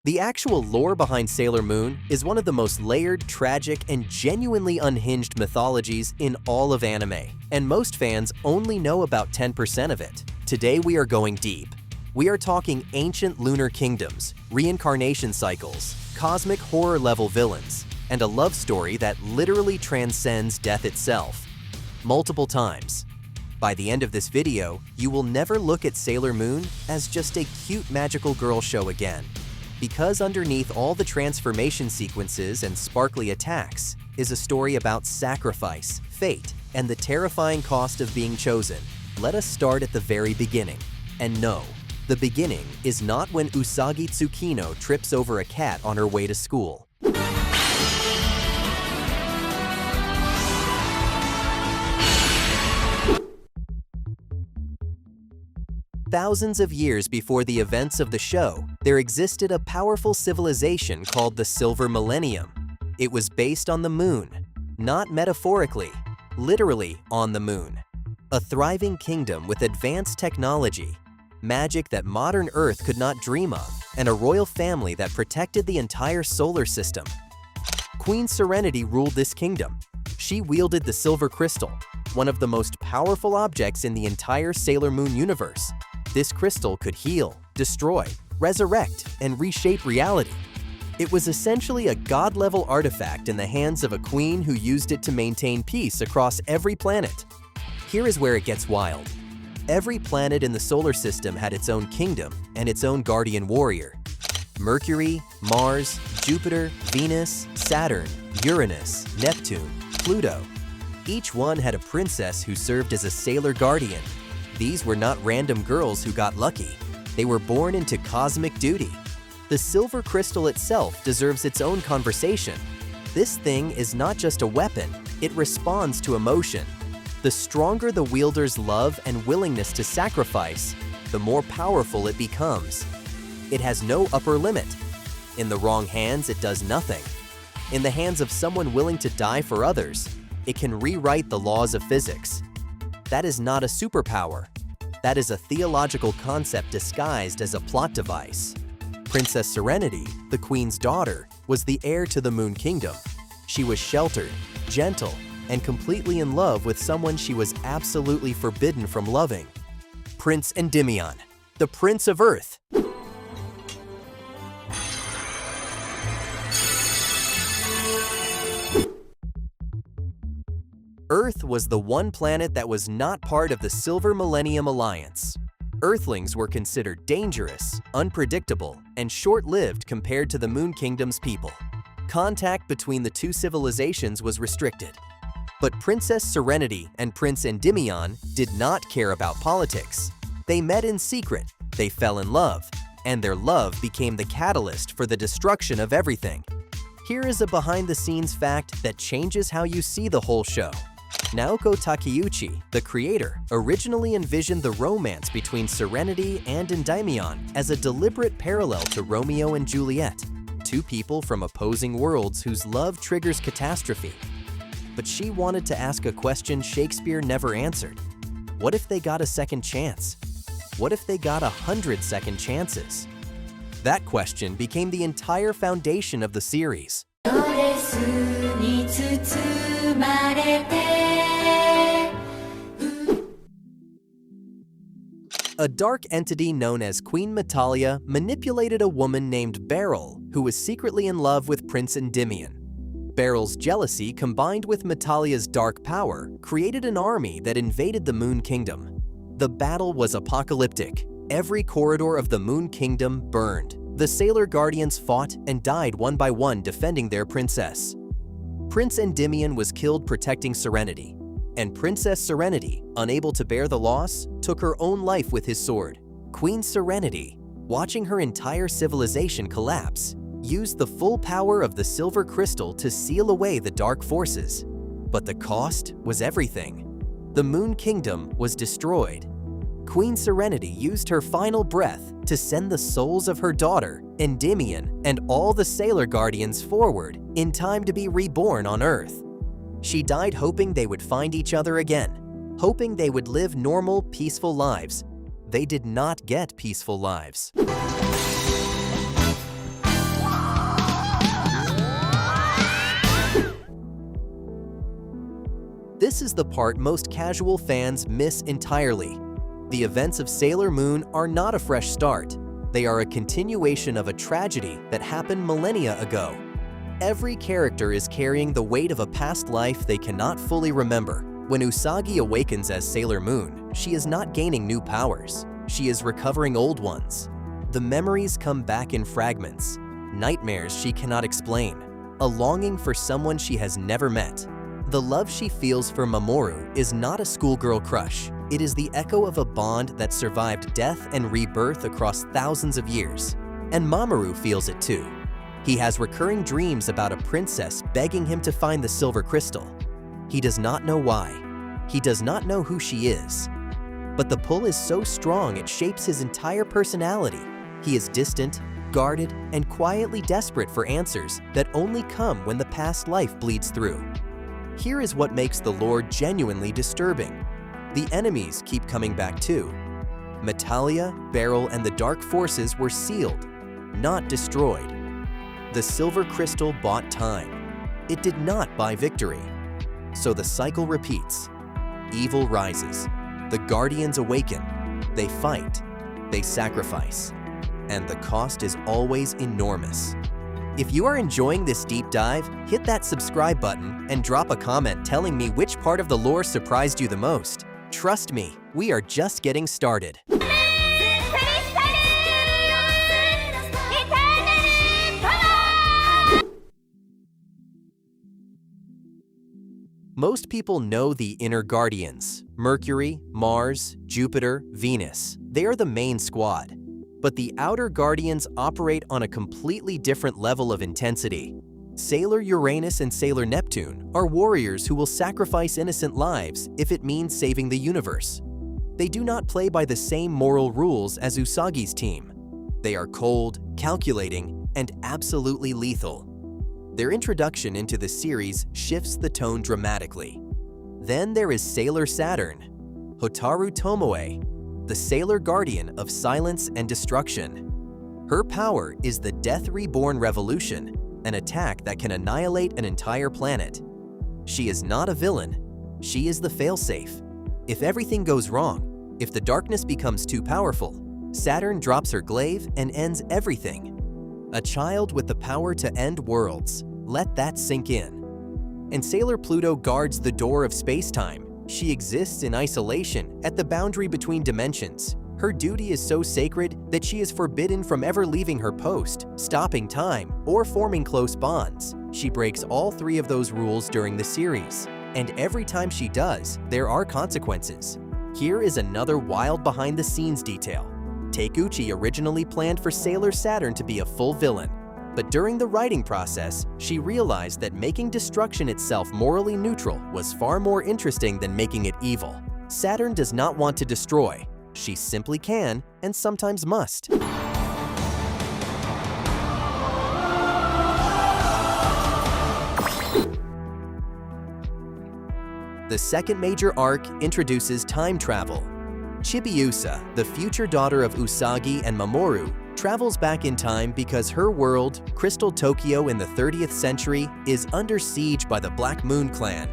The actual lore behind Sailor Moon is one of the most layered, tragic, and genuinely unhinged mythologies in all of anime, and most fans only know about 10% of it. Today we are going deep. We are talking ancient lunar kingdoms, reincarnation cycles, cosmic horror-level villains, and a love story that literally transcends death itself. Multiple times. By the end of this video, you will never look at Sailor Moon as just a cute magical girl show again. Because underneath all the transformation sequences and sparkly attacks is a story about sacrifice, fate, and the terrifying cost of being chosen. Let us start at the very beginning. And no, the beginning is not when Usagi Tsukino trips over a cat on her way to school. Thousands of years before the events of the show, there existed a powerful civilization called the Silver Millennium. It was based on the moon, not metaphorically, literally on the moon. A thriving kingdom with advanced technology, magic that modern Earth could not dream of, and a royal family that protected the entire solar system. Queen Serenity ruled this kingdom. She wielded the Silver Crystal, one of the most powerful objects in the entire Sailor Moon universe. This crystal could heal, destroy, resurrect, and reshape reality. It was essentially a god-level artifact in the hands of a queen who used it to maintain peace across every planet. Here is where it gets wild. Every planet in the solar system had its own kingdom and its own guardian warrior. Mercury, Mars, Jupiter, Venus, Saturn, Uranus, Neptune, Pluto. Each one had a princess who served as a sailor guardian. These were not random girls who got lucky. They were born into cosmic duty. The silver crystal itself deserves its own conversation. This thing is not just a weapon, it responds to emotion. The stronger the wielder's love and willingness to sacrifice, the more powerful it becomes. It has no upper limit. In the wrong hands, it does nothing. In the hands of someone willing to die for others, it can rewrite the laws of physics. That is not a superpower. That is a theological concept disguised as a plot device. Princess Serenity, the queen's daughter, was the heir to the Moon Kingdom. She was sheltered, gentle, and completely in love with someone she was absolutely forbidden from loving. Prince Endymion, the Prince of Earth. Earth was the one planet that was not part of the Silver Millennium Alliance. Earthlings were considered dangerous, unpredictable, and short-lived compared to the Moon Kingdom's people. Contact between the two civilizations was restricted. But Princess Serenity and Prince Endymion did not care about politics. They met in secret, they fell in love, and their love became the catalyst for the destruction of everything. Here is a behind-the-scenes fact that changes how you see the whole show. Naoko Takeuchi, the creator, originally envisioned the romance between Serenity and Endymion as a deliberate parallel to Romeo and Juliet, two people from opposing worlds whose love triggers catastrophe. But she wanted to ask a question Shakespeare never answered. What if they got a second chance? What if they got 100 second chances? That question became the entire foundation of the series. A dark entity known as Queen Metalia manipulated a woman named Beryl, who was secretly in love with Prince Endymion. Beryl's jealousy combined with Metalia's dark power created an army that invaded the Moon Kingdom. The battle was apocalyptic. Every corridor of the Moon Kingdom burned. The Sailor Guardians fought and died one by one defending their princess. Prince Endymion was killed protecting Serenity, and Princess Serenity, unable to bear the loss, took her own life with his sword. Queen Serenity, watching her entire civilization collapse, used the full power of the silver crystal to seal away the dark forces. But the cost was everything. The Moon Kingdom was destroyed. Queen Serenity used her final breath to send the souls of her daughter, Endymion, and all the Sailor Guardians forward in time to be reborn on Earth. She died hoping they would find each other again, hoping they would live normal, peaceful lives. They did not get peaceful lives. This is the part most casual fans miss entirely. The events of Sailor Moon are not a fresh start. They are a continuation of a tragedy that happened millennia ago. Every character is carrying the weight of a past life they cannot fully remember. When Usagi awakens as Sailor Moon, she is not gaining new powers. She is recovering old ones. The memories come back in fragments, nightmares she cannot explain, a longing for someone she has never met. The love she feels for Mamoru is not a schoolgirl crush. It is the echo of a bond that survived death and rebirth across thousands of years. And Mamoru feels it too. He has recurring dreams about a princess begging him to find the silver crystal. He does not know why. He does not know who she is. But the pull is so strong it shapes his entire personality. He is distant, guarded, and quietly desperate for answers that only come when the past life bleeds through. Here is what makes the lore genuinely disturbing. The enemies keep coming back too. Metalia, Beryl, and the Dark Forces were sealed, not destroyed. The silver crystal bought time. It did not buy victory. So the cycle repeats. Evil rises. The Guardians awaken. They fight. They sacrifice. And the cost is always enormous. If you are enjoying this deep dive, hit that subscribe button and drop a comment telling me which part of the lore surprised you the most. Trust me, we are just getting started. Most people know the inner guardians: Mercury, Mars, Jupiter, Venus. They are the main squad. But the outer guardians operate on a completely different level of intensity. Sailor Uranus and Sailor Neptune are warriors who will sacrifice innocent lives if it means saving the universe. They do not play by the same moral rules as Usagi's team. They are cold, calculating, and absolutely lethal. Their introduction into the series shifts the tone dramatically. Then there is Sailor Saturn, Hotaru Tomoe, the Sailor Guardian of silence and destruction. Her power is the Death Reborn Revolution, an attack that can annihilate an entire planet. She is not a villain. She is the failsafe. If everything goes wrong, if the darkness becomes too powerful, Saturn drops her glaive and ends everything. A child with the power to end worlds. Let that sink in. And Sailor Pluto guards the door of space-time. She exists in isolation at the boundary between dimensions. Her duty is so sacred that she is forbidden from ever leaving her post, stopping time, or forming close bonds. She breaks all three of those rules during the series. And every time she does, there are consequences. Here is another wild behind-the-scenes detail. Takuchi originally planned for Sailor Saturn to be a full villain. But during the writing process, she realized that making destruction itself morally neutral was far more interesting than making it evil. Saturn does not want to destroy. She simply can, and sometimes must. The second major arc introduces time travel. Chibiusa, the future daughter of Usagi and Mamoru, travels back in time because her world, Crystal Tokyo in the 30th century, is under siege by the Black Moon clan.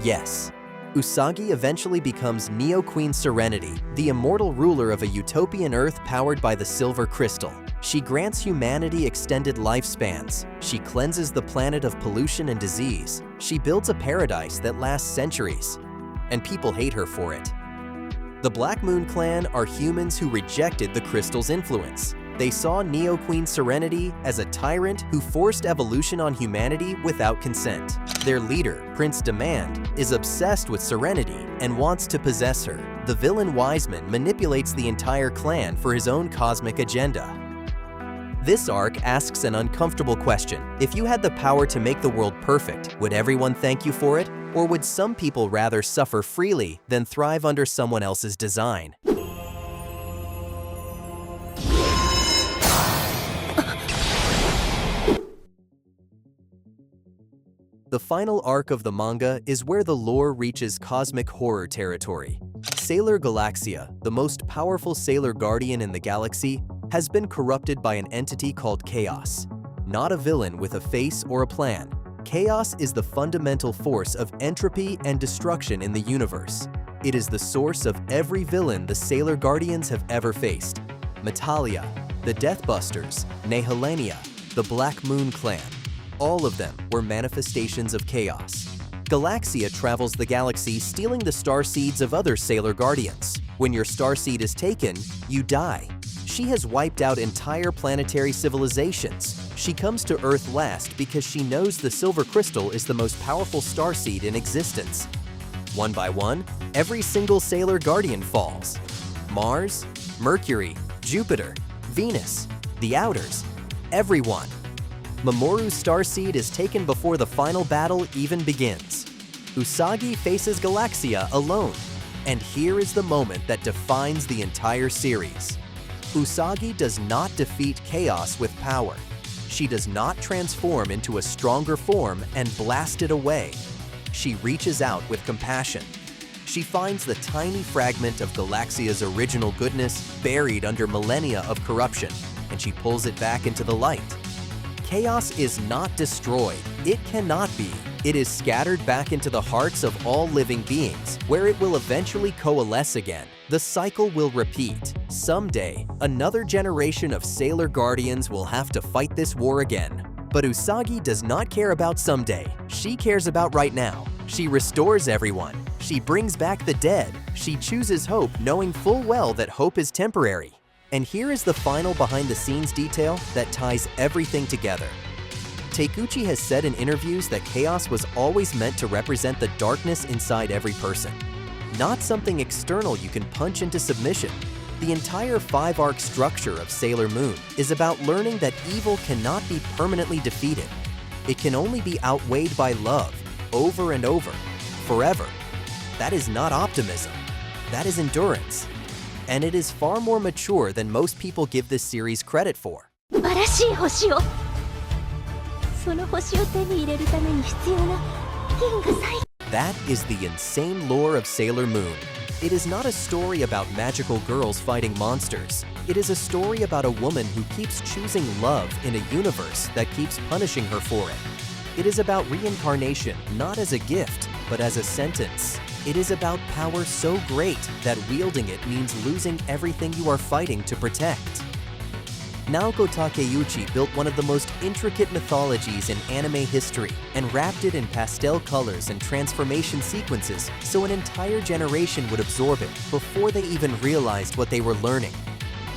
Yes, Usagi eventually becomes Neo-Queen Serenity, the immortal ruler of a utopian Earth powered by the silver crystal. She grants humanity extended lifespans. She cleanses the planet of pollution and disease. She builds a paradise that lasts centuries. And people hate her for it. The Black Moon clan are humans who rejected the crystal's influence. They saw Neo-Queen Serenity as a tyrant who forced evolution on humanity without consent. Their leader, Prince Demand, is obsessed with Serenity and wants to possess her. The villain Wiseman manipulates the entire clan for his own cosmic agenda. This arc asks an uncomfortable question. If you had the power to make the world perfect, would everyone thank you for it? Or would some people rather suffer freely than thrive under someone else's design? The final arc of the manga is where the lore reaches cosmic horror territory. Sailor Galaxia, the most powerful Sailor Guardian in the galaxy, has been corrupted by an entity called Chaos. Not a villain with a face or a plan, Chaos is the fundamental force of entropy and destruction in the universe. It is the source of every villain the Sailor Guardians have ever faced. Metalia, the Deathbusters, Nehelenia, the Black Moon Clan. All of them were manifestations of chaos. Galaxia travels the galaxy stealing the starseeds of other Sailor Guardians. When your starseed is taken, you die. She has wiped out entire planetary civilizations. She comes to Earth last because she knows the Silver Crystal is the most powerful starseed in existence. One by one, every single Sailor Guardian falls. Mars, Mercury, Jupiter, Venus, the Outers, everyone. Mamoru's starseed is taken before the final battle even begins. Usagi faces Galaxia alone. And here is the moment that defines the entire series. Usagi does not defeat chaos with power. She does not transform into a stronger form and blast it away. She reaches out with compassion. She finds the tiny fragment of Galaxia's original goodness buried under millennia of corruption, and she pulls it back into the light. Chaos is not destroyed. It cannot be. It is scattered back into the hearts of all living beings, where it will eventually coalesce again. The cycle will repeat. Someday, another generation of Sailor Guardians will have to fight this war again. But Usagi does not care about someday. She cares about right now. She restores everyone. She brings back the dead. She chooses hope, knowing full well that hope is temporary. And here is the final behind-the-scenes detail that ties everything together. Takuchi has said in interviews that chaos was always meant to represent the darkness inside every person. Not something external you can punch into submission. The entire 5-arc structure of Sailor Moon is about learning that evil cannot be permanently defeated. It can only be outweighed by love, over and over, forever. That is not optimism. That is endurance. And it is far more mature than most people give this series credit for. That is the insane lore of Sailor Moon. It is not a story about magical girls fighting monsters. It is a story about a woman who keeps choosing love in a universe that keeps punishing her for it. It is about reincarnation, not as a gift, but as a sentence. It is about power so great that wielding it means losing everything you are fighting to protect. Naoko Takeuchi built one of the most intricate mythologies in anime history and wrapped it in pastel colors and transformation sequences so an entire generation would absorb it before they even realized what they were learning.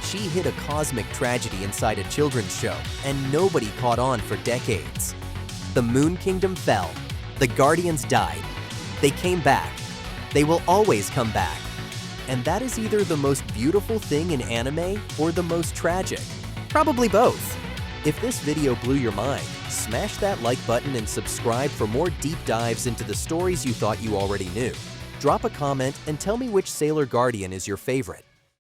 She hid a cosmic tragedy inside a children's show, and nobody caught on for decades. The Moon Kingdom fell. The Guardians died. They came back. They will always come back. And that is either the most beautiful thing in anime or the most tragic. Probably both. If this video blew your mind, smash that like button and subscribe for more deep dives into the stories you thought you already knew. Drop a comment and tell me which Sailor Guardian is your favorite.